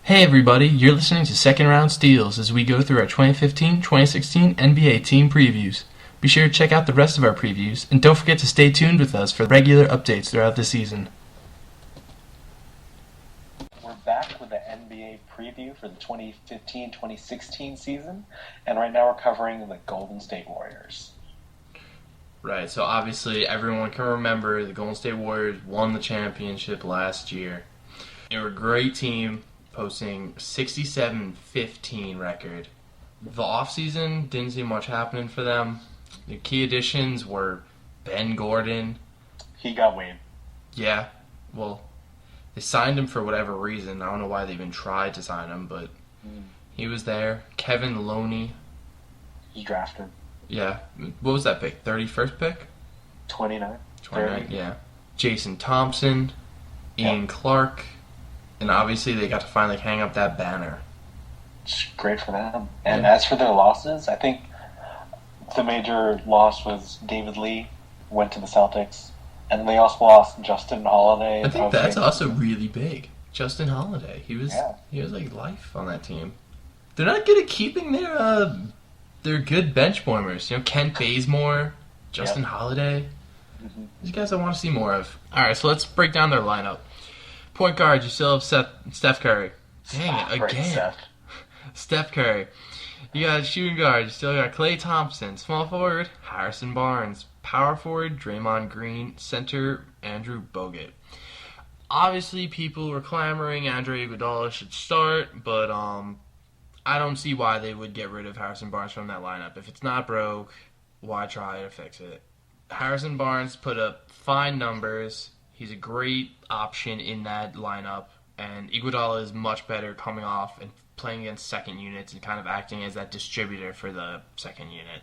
Hey everybody, you're listening to Second Round Steals as we go through our 2015-2016 NBA team previews. Be sure to check out the rest of our previews, and don't forget to stay tuned with us for regular updates throughout the season. We're back with the NBA preview for the 2015-2016 season, and right now we're covering the Golden State Warriors. Right, so obviously everyone can remember the Golden State Warriors won the championship last year. They were a great team, posting 67-15 record. The offseason didn't see much happening for them. The key additions were Ben Gordon. He got waived. Yeah, well, they signed him for whatever reason. I don't know why they even tried to sign him, but he was there. Kevin Looney. He drafted. Yeah. What was that pick? 31st pick? 29. 29, yeah. Jason Thompson. Ian Clark. And obviously they got to finally hang up that banner. It's great for them. And as for their losses, I think the major loss was David Lee went to the Celtics. And they also lost Justin Holiday. I think that's also really big. Justin Holiday. He was like life on that team. They're not good at keeping their good bench warmers. You know, Kent Bazemore, Justin Holiday. Mm-hmm. These guys I want to see more of. Alright, so let's break down their lineup. Point guard, you still have Steph Curry. Dang it, again. Steph Curry. You got shooting guard, you still got Klay Thompson. Small forward, Harrison Barnes. Power forward, Draymond Green. Center, Andrew Bogut. Obviously, people were clamoring Andre Iguodala should start, but I don't see why they would get rid of Harrison Barnes from that lineup. If it's not broke, why try to fix it? Harrison Barnes put up fine numbers. He's a great option in that lineup, and Iguodala is much better coming off and playing against second units and kind of acting as that distributor for the second unit.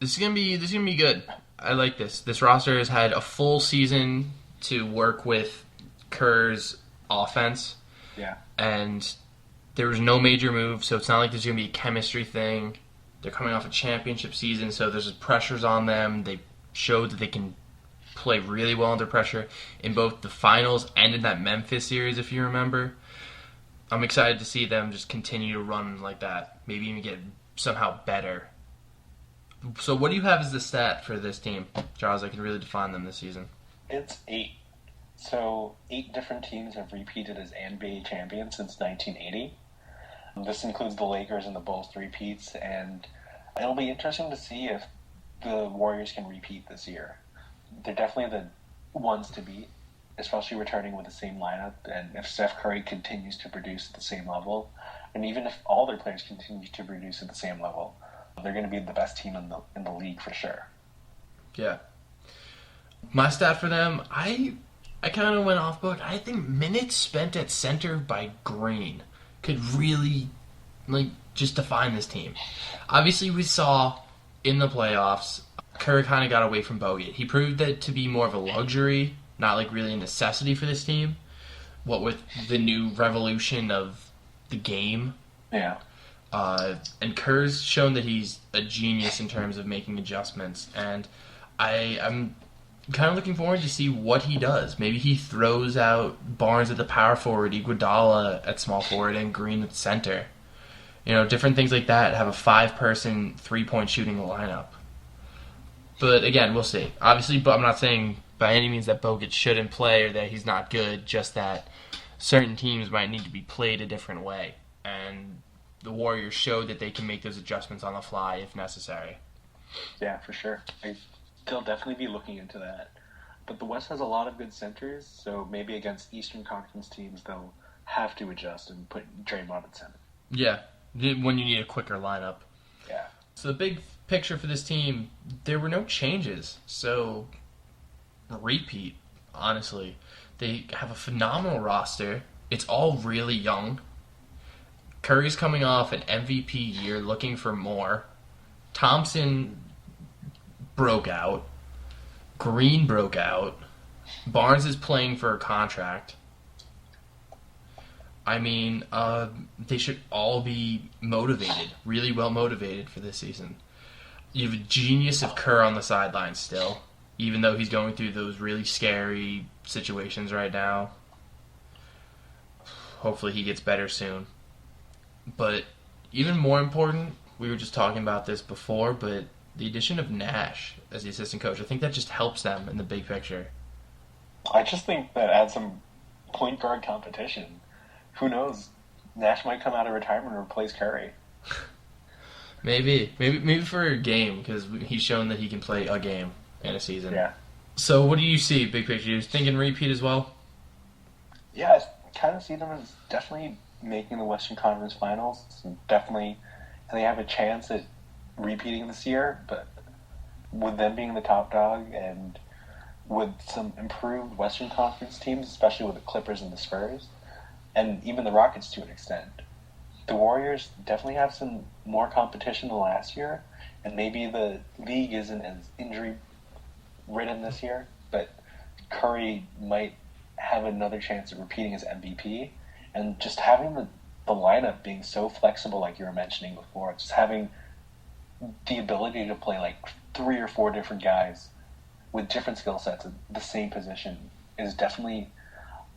This is gonna be good. I like this. This roster has had a full season to work with Kerr's offense. Yeah. And there was no major move, so it's not like there's gonna be a chemistry thing. They're coming off a championship season, so there's pressures on them. They showed that they can play really well under pressure in both the finals and in that Memphis series, if you remember. I'm excited to see them just continue to run like that. Maybe even get somehow better. So what do you have as the stat for this team, Charles? I can really define them this season. It's 8. So 8 different teams have repeated as NBA champions since 1980. This includes the Lakers and the Bulls three-peats, and it'll be interesting to see if the Warriors can repeat this year. They're definitely the ones to beat, especially returning with the same lineup, and if Steph Curry continues to produce at the same level, and even if all their players continue to produce at the same level, they're going to be the best team in the league for sure. Yeah. My stat for them, I kind of went off book. I think minutes spent at center by Green could really, just define this team. Obviously, we saw in the playoffs, Curry kind of got away from Bogut. He proved that to be more of a luxury, not really a necessity for this team. What with the new revolution of the game. Yeah. And Kerr's shown that he's a genius in terms of making adjustments. And I'm kind of looking forward to see what he does. Maybe he throws out Barnes at the power forward, Iguodala at small forward, and Green at center. You know, different things like that. Have a 5-person 3-point shooting lineup. But again, we'll see. Obviously, but I'm not saying by any means that Bogut shouldn't play or that he's not good, just that certain teams might need to be played a different way. And the Warriors showed that they can make those adjustments on the fly if necessary. Yeah, for sure. They'll definitely be looking into that. But the West has a lot of good centers, so maybe against Eastern Conference teams, they'll have to adjust and put Draymond at center. Yeah, when you need a quicker lineup. Yeah. So the big picture for this team, there were no changes. So, repeat, honestly. They have a phenomenal roster. It's all really young. Curry's coming off an MVP year looking for more. Thompson broke out. Green broke out. Barnes is playing for a contract. I mean, they should all be motivated, really well motivated for this season. You have a genius of Kerr on the sidelines still, even though he's going through those really scary situations right now. hopefully he gets better soon. But even more important, we were just talking about this before, but the addition of Nash as the assistant coach, I think that just helps them in the big picture. I just think that adds some point guard competition. Who knows? Nash might come out of retirement and replace Curry. Maybe for a game, because he's shown that he can play a game in a season. Yeah. So what do you see, big picture? You thinking repeat as well? Yeah, I kind of see them as definitely making the Western Conference Finals. Definitely, and they have a chance at repeating this year, but with them being the top dog and with some improved Western Conference teams, especially with the Clippers and the Spurs, and even the Rockets to an extent, the Warriors definitely have some more competition than last year, and maybe the league isn't as injury-ridden this year, but Curry might have another chance at repeating as MVP, and just having the lineup being so flexible like you were mentioning before, just having the ability to play like 3 or 4 different guys with different skill sets at the same position is definitely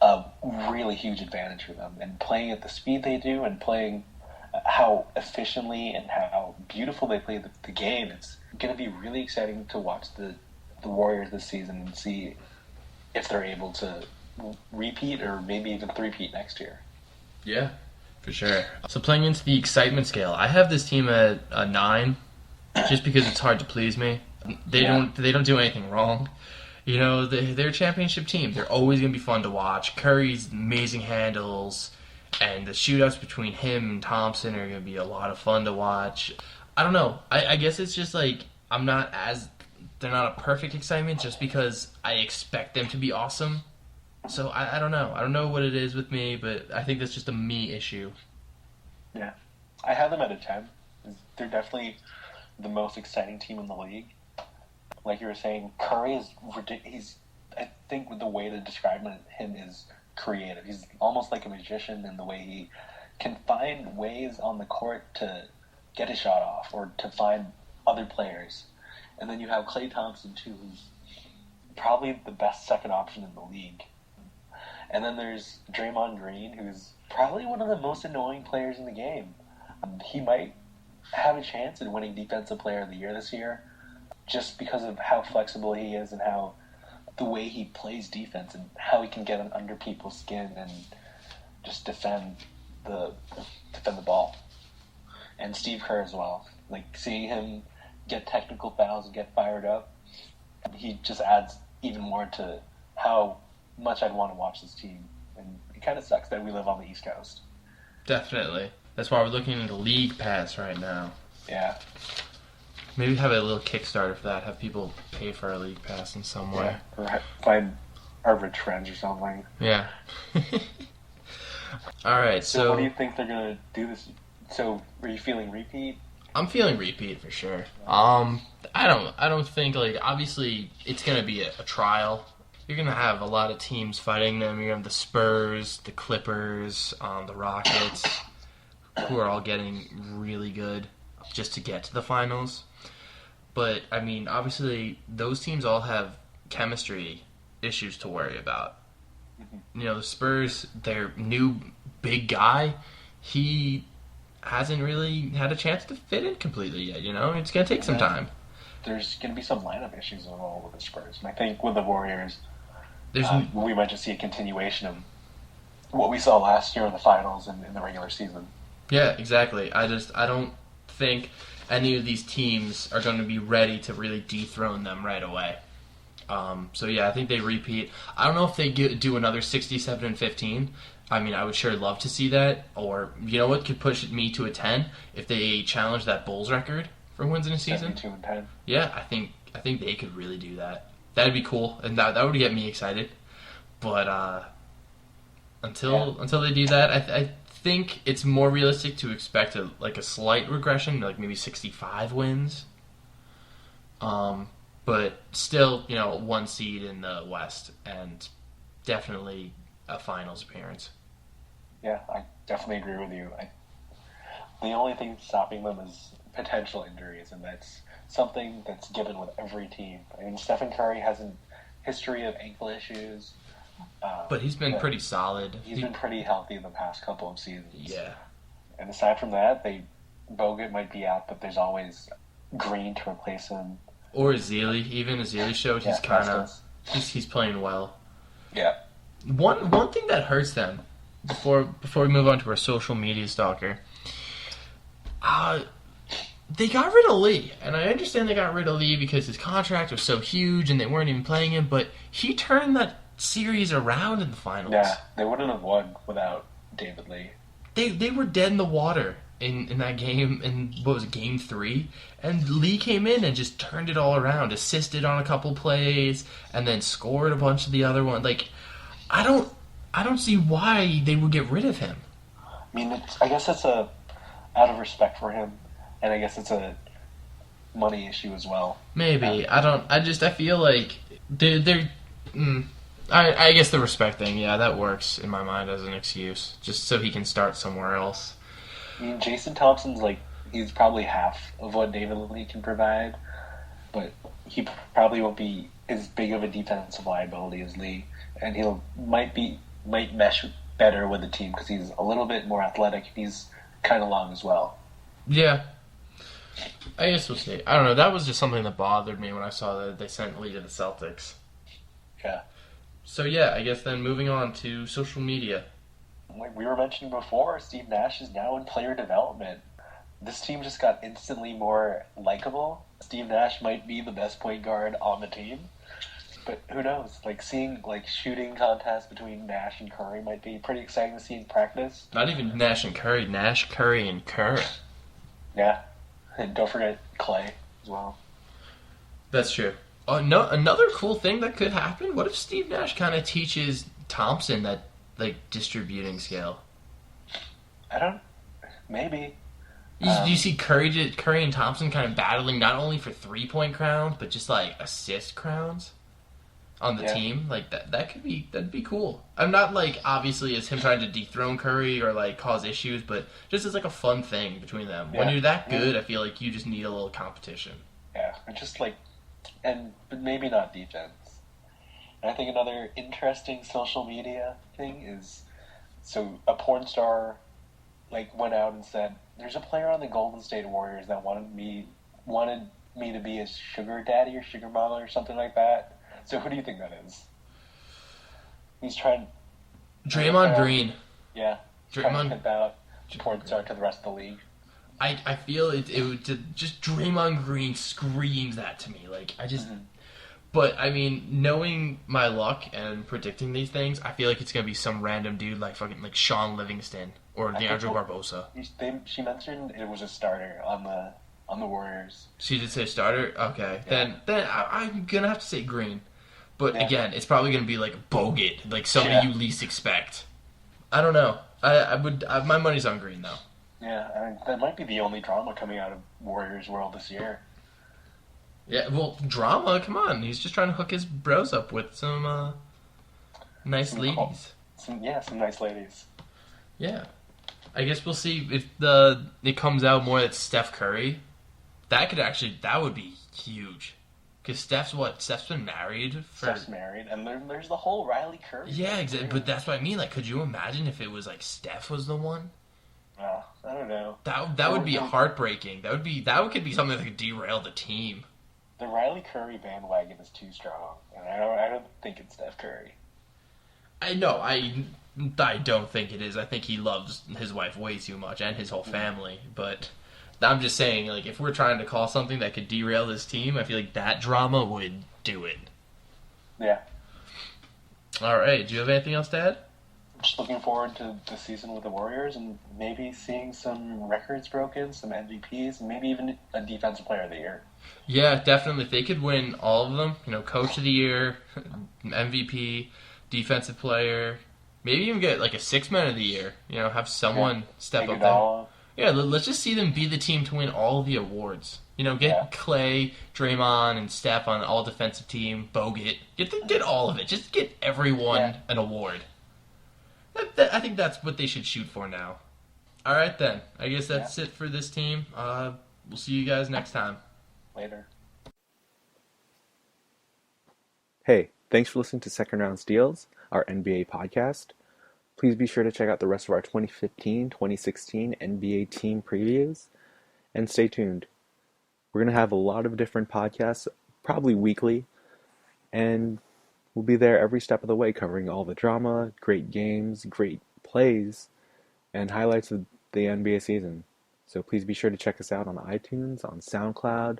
a really huge advantage for them. And playing at the speed they do and playing how efficiently and how beautiful they play the game, it's going to be really exciting to watch the Warriors this season and see if they're able to repeat or maybe even three-peat next year. Yeah, for sure. So playing into the excitement scale, I have this team at a 9, just because it's hard to please me. They don't do anything wrong. You know, they're a championship team. They're always going to be fun to watch. Curry's amazing handles, and the shootouts between him and Thompson are going to be a lot of fun to watch. I don't know. I guess it's just like they're not a perfect excitement just because I expect them to be awesome. So I don't know. I don't know what it is with me, but I think that's just a me issue. Yeah. I have them at a 10. They're definitely the most exciting team in the league. Like you were saying, Curry is ridiculous. I think the way to describe him is creative. He's almost like a magician in the way he can find ways on the court to get a shot off or to find other players. And then you have Klay Thompson, too, who's probably the best second option in the league. And then there's Draymond Green, who's probably one of the most annoying players in the game. He might have a chance at winning Defensive Player of the Year this year just because of how flexible he is and how the way he plays defense and how he can get under people's skin and just defend the ball. And Steve Kerr as well. Like, seeing him get technical fouls and get fired up, he just adds even more to how much I'd want to watch this team. And it kind of sucks that we live on the East Coast. Definitely. That's why we're looking into League Pass right now. Yeah. Maybe have a little Kickstarter for that. Have people pay for our League Pass in some way. Or find our rich friends or something. Yeah. All right, so what do you think they're going to do this? So, are you feeling repeat? I'm feeling repeat for sure. I don't think, like, obviously it's going to be a trial. You're going to have a lot of teams fighting them. You're going to have the Spurs, the Clippers, the Rockets, who are all getting really good just to get to the finals. But, I mean, obviously those teams all have chemistry issues to worry about. Mm-hmm. You know, the Spurs, their new big guy, he hasn't really had a chance to fit in completely yet, you know? It's going to take some time. There's going to be some lineup issues involved with the Spurs. And I think with the Warriors, we might just see a continuation of what we saw last year in the finals and in the regular season. Yeah, exactly. I don't think any of these teams are going to be ready to really dethrone them right away. So yeah, I think they repeat. I don't know if they do another 67-15. I mean, I would sure love to see that. Or, you know what could push me to a 10? If they challenge that Bulls record for wins in a season. 72-10. Yeah, I think they could really do that. That'd be cool, and that would get me excited. But until they do that, I think it's more realistic to expect a slight regression, like maybe 65 wins. But still, you know, 1 seed in the West, and definitely a finals appearance. Yeah, I definitely agree with you. The only thing stopping them is potential injuries, and that's something that's given with every team. I mean, Stephen Curry has a history of ankle issues. But he's been pretty solid. He's been pretty healthy in the past couple of seasons. Yeah. And aside from that, Bogut might be out, but there's always Green to replace him. Or Ezeli. Even Ezeli showed he's kind of he's playing well. Yeah. One thing that hurts them before we move on to our social media stalker. They got rid of Lee, and I understand they got rid of Lee because his contract was so huge and they weren't even playing him, but he turned that series around in the finals. Yeah, they wouldn't have won without David Lee. They were dead in the water in that game, in, what was it, Game 3? And Lee came in and just turned it all around, assisted on a couple plays, and then scored a bunch of the other ones. Like, I don't see why they would get rid of him. I mean, I guess it's out of respect for him, and I guess it's a money issue as well. Maybe. I feel like they're I guess the respect thing, yeah, that works in my mind as an excuse, just so he can start somewhere else. I mean, Jason Thompson's he's probably half of what David Lee can provide, but he probably won't be as big of a defensive liability as Lee, and might mesh better with the team because he's a little bit more athletic and he's kind of long as well. Yeah. I guess we'll see. I don't know, that was just something that bothered me when I saw that they sent Lee to the Celtics. Yeah. So yeah, I guess then moving on to social media. Like we were mentioning before, Steve Nash is now in player development. This team just got instantly more likable. Steve Nash might be the best point guard on the team, but who knows? Seeing shooting contests between Nash and Curry might be pretty exciting to see in practice. Not even Nash and Curry, Nash, Curry, and Kerr. Yeah, and don't forget Clay as well. That's true. No, another cool thing that could happen. What if Steve Nash kind of teaches Thompson that distributing skill? Maybe. You see Curry and Thompson kind of battling not only for 3-point crowns, but just assist crowns on the team. That'd be cool. I'm not obviously as him trying to dethrone Curry or cause issues, but just as a fun thing between them. Yeah. When you're that good, I feel like you just need a little competition. Yeah, just but maybe not defense. And I think another interesting social media thing is, so a porn star went out and said, "There's a player on the Golden State Warriors that wanted me to be his sugar daddy or sugar mama or something like that." So who do you think that is? He's trying. Draymond Green. Yeah. Trying to pimp out porn star to the rest of the league. I feel it would just Draymond Green screams that to me. But I mean, knowing my luck and predicting these things, I feel like it's gonna be some random dude fucking Sean Livingston or Leandro Barbosa. She mentioned it was a starter on the Warriors. She did say starter. Okay, yeah. Then I'm gonna have to say Green. But again, it's probably gonna be Bogut, somebody you least expect. I don't know. My money's on Green though. Yeah, I mean, that might be the only drama coming out of Warriors World this year. Yeah, well, drama, come on. He's just trying to hook his bros up with some nice ladies. Some nice ladies. Yeah. I guess we'll see if it comes out more that Steph Curry. That would be huge. Because Steph's been married for... Steph's married, and there's the whole Riley Curry. Yeah, exactly. But that's what I mean. Could you imagine if it was Steph was the one? I don't know. That would be heartbreaking. That could be something that could derail the team. The Riley Curry bandwagon is too strong, and I don't think it's Steph Curry. I know. I don't think it is. I think he loves his wife way too much and his whole family. But I'm just saying, if we're trying to call something that could derail this team, I feel like that drama would do it. Yeah. All right. Do you have anything else to add? I'm just looking forward to the season with the Warriors and maybe seeing some records broken, some MVPs, and maybe even a Defensive Player of the Year. Yeah, definitely. If they could win all of them, Coach of the Year, MVP, Defensive Player, maybe even get a Sixth Man of the Year. Have someone step up there. Yeah, let's just see them be the team to win all of the awards. Get Clay, Draymond, and Steph on the all-defensive team, Bogut. Get all of it. Just get everyone an award. I think that's what they should shoot for now. All right, then. I guess that's it for this team. We'll see you guys next time. Later. Hey, thanks for listening to Second Round Steals. our NBA podcast. Please be sure to check out the rest of our 2015-2016 NBA team previews, and stay tuned. We're going to have a lot of different podcasts, probably weekly, and we'll be there every step of the way covering all the drama, great games, great plays, and highlights of the NBA season. So please be sure to check us out on iTunes, on SoundCloud,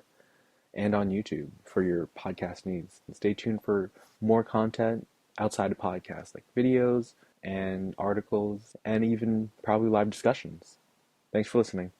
and on YouTube for your podcast needs. And stay tuned for more content outside of podcasts, like videos and articles, and even probably live discussions. Thanks for listening.